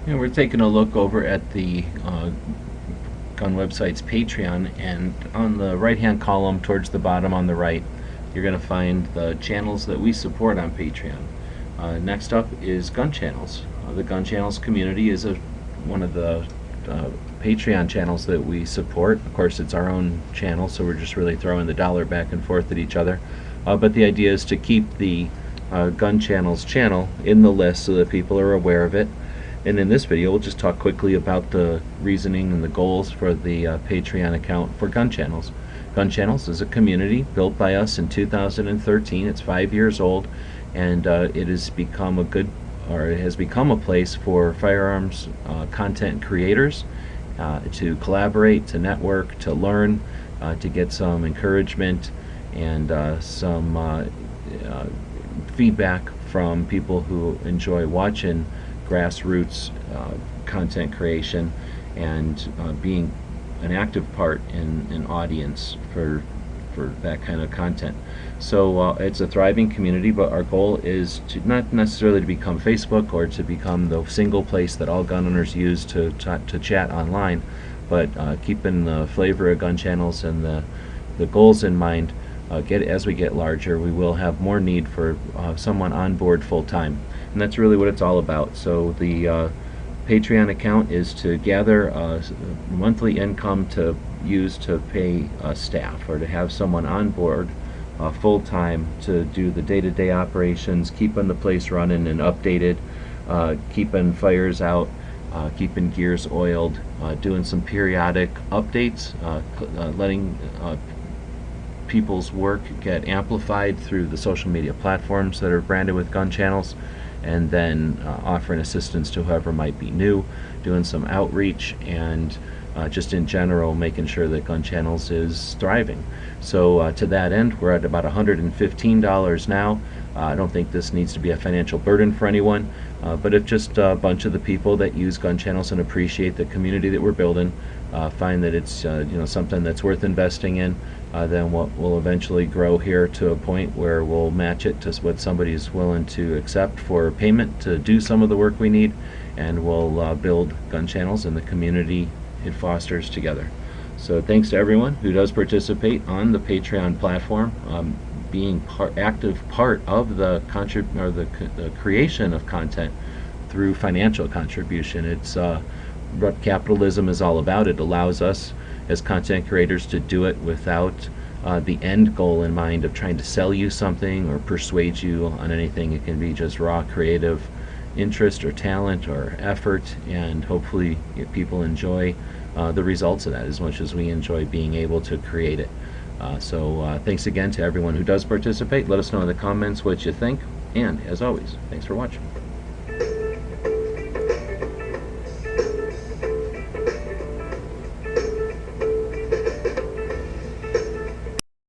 And we're taking a look over at the gun website's Patreon, and on the right hand column towards the bottom on the right, you're going to find the channels that we support on Patreon. Next up is gun channels. The gun channels community is one of the Patreon channels that we support. Of course, it's our own channel, so we're just really throwing the dollar back and forth at each other. But the idea is to keep the gun channels channel in the list so that people are aware of it. And in this video, we'll just talk quickly about the reasoning and the goals for the Patreon account for Gun Channels. Gun Channels is a community built by us in 2013. It's 5 years old, and it has become a place for firearms content creators to collaborate, to network, to learn, to get some encouragement and some feedback from people who enjoy watching grassroots content creation and being an active part in an audience for that kind of content. So it's a thriving community, but our goal is to not necessarily to become Facebook or to become the single place that all gun owners use to chat online, but keeping the flavor of Gun Channels and the goals in mind. As we get larger, we will have more need for someone on board full-time, and that's really what it's all about. So the Patreon account is to gather monthly income to use to pay staff, or to have someone on board full-time to do the day-to-day operations, keeping the place running and updated, keeping fires out, keeping gears oiled, doing some periodic updates, letting people's work get amplified through the social media platforms that are branded with Gun Channels, and then offering assistance to whoever might be new, doing some outreach, and just in general making sure that Gun Channels is thriving. So to that end, we're at about $115 now. I don't think this needs to be a financial burden for anyone, but if just a bunch of the people that use Gun Channels and appreciate the community that we're building find that it's something that's worth investing in, then we'll eventually grow here to a point where we'll match it to what somebody's willing to accept for payment to do some of the work we need, and we'll build Gun Channels and the community it fosters together. So thanks to everyone who does participate on the Patreon platform, being active part of the creation of content through financial contribution. It's what capitalism is all about. It allows us as content creators to do it without the end goal in mind of trying to sell you something or persuade you on anything. It can be just raw creative interest or talent or effort, and hopefully people enjoy the results of that as much as we enjoy being able to create it. So thanks again to everyone who does participate. Let us know in the comments what you think, and as always, thanks for watching.